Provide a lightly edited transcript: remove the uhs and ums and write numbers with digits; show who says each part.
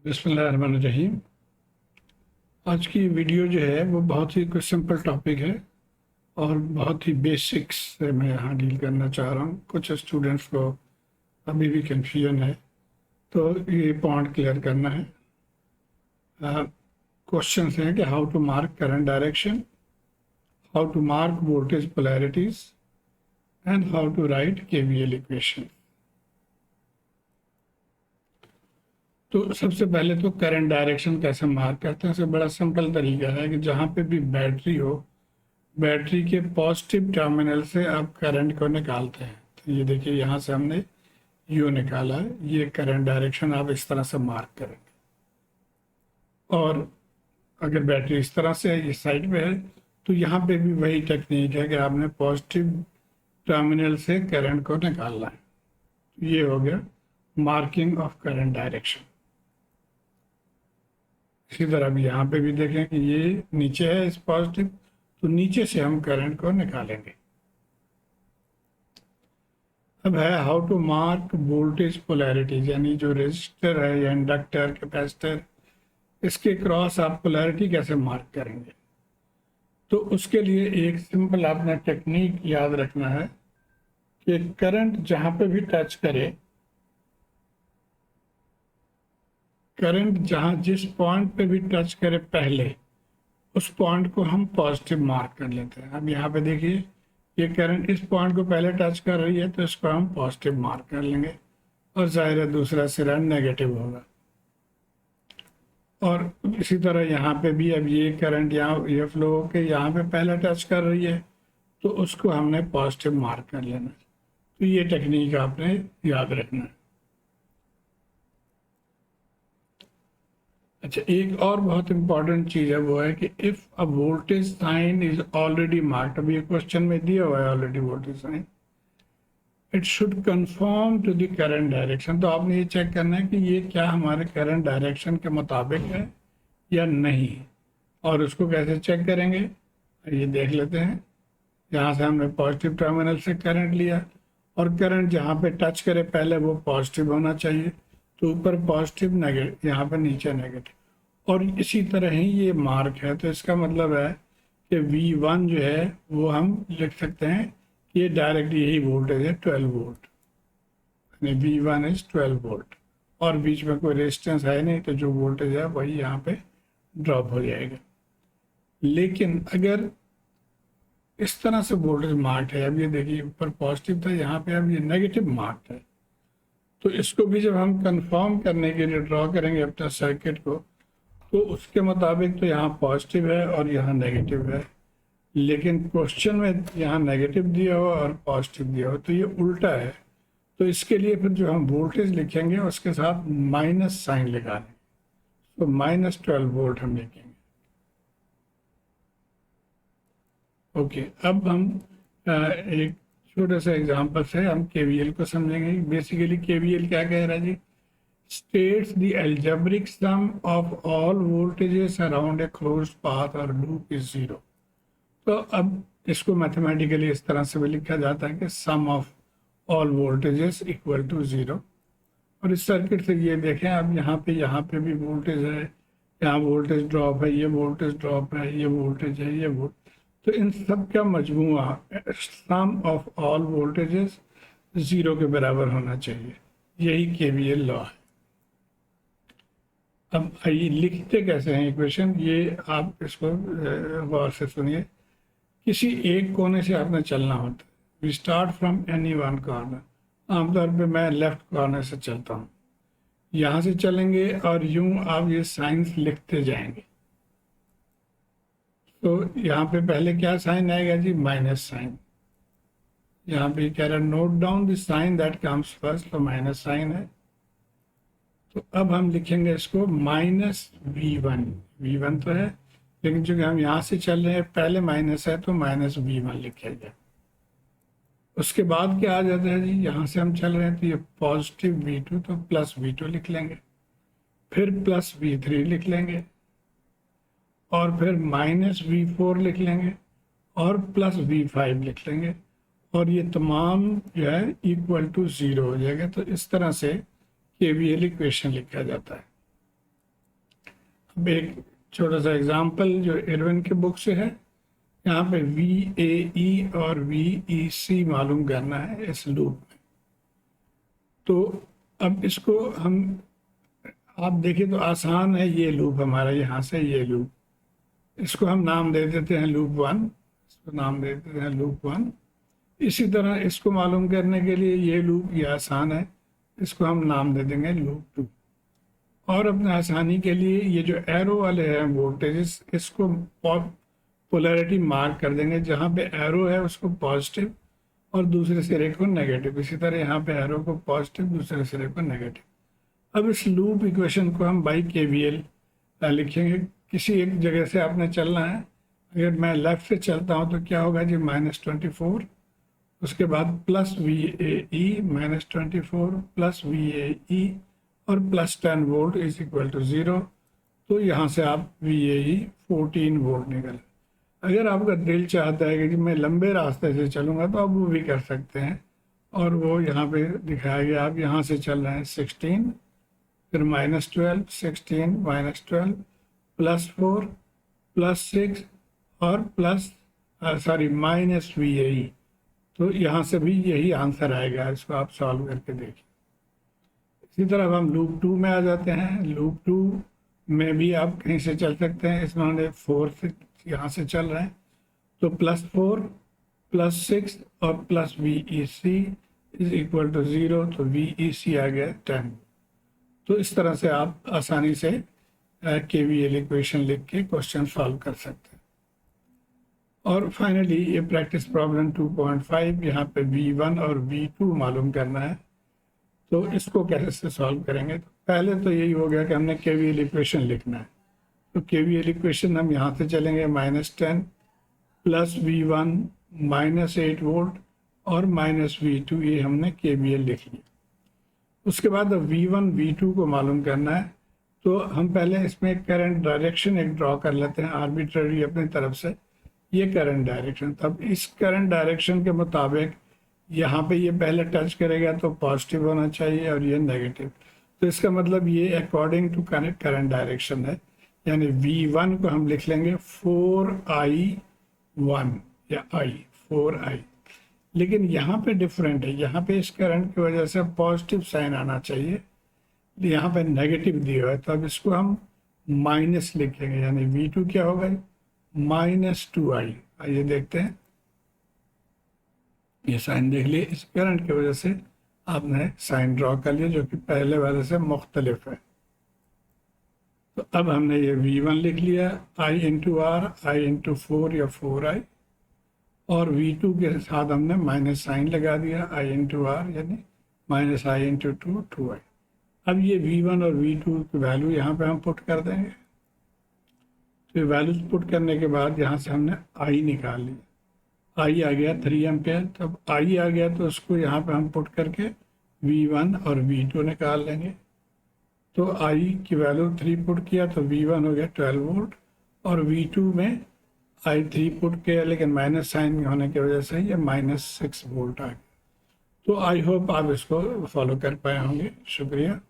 Speaker 1: बिस्मिल्लाहिर्रहमानिर्रहीम। आज की वीडियो जो है वो बहुत ही कुछ सिंपल टॉपिक है और बहुत ही बेसिक्स से मैं यहाँ डील करना चाह रहा हूँ। कुछ स्टूडेंट्स को अभी भी कंफ्यूजन है, तो ये पॉइंट क्लियर करना है। क्वेश्चंस हैं कि how to mark current direction, how to mark voltage polarities and how to write KVL equation. तो सबसे पहले तो करंट डायरेक्शन कैसे मार्क करते हैं, इसका बड़ा सिंपल तरीका है कि जहाँ पे भी बैटरी हो, बैटरी के पॉजिटिव टर्मिनल से आप करंट को निकालते हैं। तो ये देखिए, यहाँ से हमने यू निकाला है, ये करंट डायरेक्शन आप इस तरह से मार्क करेंगे। और अगर बैटरी इस तरह से है, इस साइड में है, तो यहाँ पे भी वही टेक्निक है कि आपने पॉजिटिव टर्मिनल से करंट को निकालना है। तो ये हो गया मार्किंग ऑफ करंट डायरेक्शन। इसी तरह भी यहाँ पे भी देखें कि ये नीचे है इस पॉजिटिव, तो नीचे से हम करंट को निकालेंगे। अब है how to mark voltage polarities, यानी जो रेजिस्टर है या इंडक्टर कैपेसिटर, इसके क्रॉस आप पोलैरिटी कैसे मार्क करेंगे। तो उसके लिए एक सिंपल आपने टेक्निक याद रखना है कि करंट जहाँ पे भी टच करे, करंट जहाँ जिस पॉइंट पे भी टच करे पहले, उस पॉइंट को हम पॉजिटिव मार्क कर लेते हैं। अब यहाँ पे देखिए, ये करंट इस पॉइंट को पहले टच कर रही है, तो इसको हम पॉजिटिव मार्क कर लेंगे, और जाहिर है दूसरा सिरा नेगेटिव होगा। और इसी तरह यहाँ पे भी अब ये करंट यहाँ ये फ्लो होके यहाँ पे पहले टच कर रही है, तो उसको हमने पॉजिटिव मार्क कर लेना है। तो ये टेक्निक आपने याद रखना है। अच्छा, एक और बहुत इंपॉर्टेंट चीज़ है, वो है कि if a voltage sign is already marked, अभी ये क्वेश्चन में दिया हुआ है already voltage sign, it should conform to the current direction. तो आपने ये चेक करना है कि ये क्या हमारे करंट डायरेक्शन के मुताबिक है या नहीं। और उसको कैसे चेक करेंगे, ये देख लेते हैं। यहाँ से हमने पॉजिटिव टर्मिनल से करंट लिया, और करंट जहाँ पे टच करे पहले वो पॉजिटिव होना चाहिए, तो ऊपर पॉजिटिव नेगेटिव, यहाँ पे नीचे नेगेटिव। और इसी तरह ही ये मार्क है, तो इसका मतलब है कि V1 जो है वो हम लिख सकते हैं कि ये डायरेक्ट यही वोल्टेज है 12 वोल्ट, यानी V1 इज 12 वोल्ट, और बीच में कोई रेजिस्टेंस है नहीं, तो जो वोल्टेज है वही यहाँ पे ड्रॉप हो जाएगा। लेकिन अगर इस तरह से वोल्टेज मार्क है, अब ये देखिए ऊपर पॉजिटिव था, यहाँ पे अब ये नेगेटिव मार्क है, तो इसको भी जब हम कंफर्म करने के लिए ड्रॉ करेंगे अपना सर्किट को, तो उसके मुताबिक तो यहाँ पॉजिटिव है और यहाँ नेगेटिव है। लेकिन क्वेश्चन में यहाँ नेगेटिव दिया हुआ और पॉजिटिव दिया हुआ, तो ये उल्टा है। तो इसके लिए फिर जो हम वोल्टेज लिखेंगे उसके साथ माइनस साइन लगाने, तो -12 वोल्ट हम लिखेंगे। ओके, अब हम एक छोटे से एग्जांपल से हम केवीएल को समझेंगे। बेसिकली केवीएल क्या कह रहा है जी, states the algebraic sum of all voltages around a closed path और लूप इज 0। तो अब इसको मैथमेटिकली इस तरह से भी लिखा जाता है कि sum of all voltages equal to 0। और इस सर्किट से ये देखें, अब यहाँ पे भी वोल्टेज है, यहाँ वोल्टेज ड्रॉप है, ये वोल्टेज ड्रॉप है, ये वोल्टेज है, ये वोल्टेज, तो इन सब का मजमूआ सम ऑफ ऑल वोल्टेजेस 0 के बराबर होना चाहिए। यही केवीएल लॉ है। अब आइए लिखते कैसे हैं इक्वेशन, ये आप इसको गौर से सुनिए। किसी एक कोने से आपने चलना होता है। We start from any one corner. आमतौर पे मैं लेफ्ट कॉर्नर से चलता हूँ, यहाँ से चलेंगे और यूं आप ये साइंस लिखते जाएंगे। तो यहाँ पे पहले क्या साइन आएगा जी, माइनस साइन। यहाँ पे कह रहा है note down the sign that comes first, तो माइनस साइन है। तो अब हम लिखेंगे इसको -V1। V1 तो है, लेकिन चूंकि हम यहाँ से चल रहे हैं पहले माइनस है, तो -V1 लिखेंगे। उसके बाद क्या आ जाता है जी, यहाँ से हम चल रहे हैं तो ये पॉजिटिव V2, तो +V2 लिख लेंगे, फिर +V3 लिख लेंगे, और फिर -V4 लिख लेंगे, और +V5 लिख लेंगे, और ये तमाम जो है इक्वल टू 0 हो जाएगा। तो इस तरह से केवीएल इक्वेशन लिखा जाता है। अब एक छोटा सा एग्जांपल जो इरविन के बुक से है, यहाँ पे VAE और VEC मालूम करना है इस लूप में। तो अब इसको हम आप देखिए तो आसान है, ये लूप हमारा यहाँ से ये लूप, इसको हम नाम दे देते हैं लूप 1, इसको नाम दे देते हैं लूप 1। इसी तरह इसको मालूम करने के लिए ये लूप ये आसान है, इसको हम नाम दे देंगे लूप 2। और अपने आसानी के लिए ये जो एरो वाले हैं वोल्टेजेस, इसको पोलैरिटी मार्क कर देंगे, जहाँ पे एरो है उसको पॉजिटिव और दूसरे सिरे को नेगेटिव। इसी तरह यहाँ पे एरो को पॉजिटिव, दूसरे सिरे को नेगेटिव। अब इस लूप इक्वेशन को हम बाई KVL लिखेंगे। किसी एक जगह से आपने चलना है, अगर मैं लेफ्ट से चलता हूँ तो क्या होगा जी, -24, उसके बाद प्लस VAE, -24 प्लस VAE और +10 वोल्ट इज इक्वल टू 0। तो यहाँ से आप VAE 14 वोल्ट निकल। अगर आपका दिल चाहता है कि मैं लंबे रास्ते से चलूँगा तो आप वो भी कर सकते हैं, और वो यहाँ पे दिखाया गया। आप यहाँ से चल रहे हैं 16, फिर -12, 16 -12 +4 +6 और -VAE। तो यहाँ से भी यही आंसर आएगा, इसको आप सॉल्व करके देखिए। इसी तरह हम लूप 2 में आ जाते हैं। लूप 2 में भी आप कहीं से चल सकते हैं, इसमें हमने 4 से यहाँ से चल रहे हैं, तो +4 +6 और +VEC इज इक्वल टू 0, तो VEC आ गया 10। तो इस तरह से आप आसानी से KVL इक्वेशन लिख के क्वेश्चन सॉल्व कर सकते हैं। और फाइनली ये प्रैक्टिस प्रॉब्लम 2.5, यहाँ पे V1 और V2 मालूम करना है। तो इसको कैसे सॉल्व करेंगे? तो पहले तो यही हो गया कि हमने KVL इक्वेशन लिखना है। तो KVL इक्वेशन हम यहाँ से चलेंगे, -10 प्लस V1 -8 वोल्ट और -V2, ये हमने KVL लिख लिया। उसके बाद V1 V2 को मालूम करना है, तो हम पहले इसमें करंट डायरेक्शन एक ड्रॉ कर लेते हैं आर्बिट्ररी अपनी तरफ से, ये करंट डायरेक्शन। तब इस करंट डायरेक्शन के मुताबिक यहाँ पे ये पहले टच करेगा तो पॉजिटिव होना चाहिए और ये नेगेटिव। तो इसका मतलब ये अकॉर्डिंग टू करंट डायरेक्शन है, यानी V1 को हम लिख लेंगे 4I1 या I। लेकिन यहाँ पे डिफरेंट है, यहाँ पे इस करंट की वजह से पॉजिटिव साइन आना चाहिए, यहाँ पे नेगेटिव दिया हुआ है, तो अब इसको हम माइनस लिखेंगे, यानी V2 क्या होगा, -2I। आइए देखते हैं, ये साइन देख लिए, इस करंट की वजह से आपने साइन ड्रॉ कर लिया जो कि पहले वाले से मुख्तलिफ है। तो अब हमने ये V1 लिख लिया, I × R, I × 4 या 4I, और V2 के साथ हमने माइनस साइन लगा दिया, I × R यानी -I × 2 2I। अब ये V1 और V2 की वैल्यू यहाँ पे हम पुट कर देंगे। तो ये वैल्यूज पुट करने के बाद यहाँ से हमने I निकाल लिया, I आ गया 3 एम्पेयर। तब I आ गया तो उसको यहाँ पे हम पुट करके V1 और V2 निकाल लेंगे। तो I की वैल्यू 3 पुट किया तो V1 हो गया 12 वोल्ट, और V2 में I 3 पुट किया, लेकिन माइनस साइन होने की वजह से ये -6 वोल्ट आ गया। तो आई होप आप इसको फॉलो कर पाए होंगे। शुक्रिया।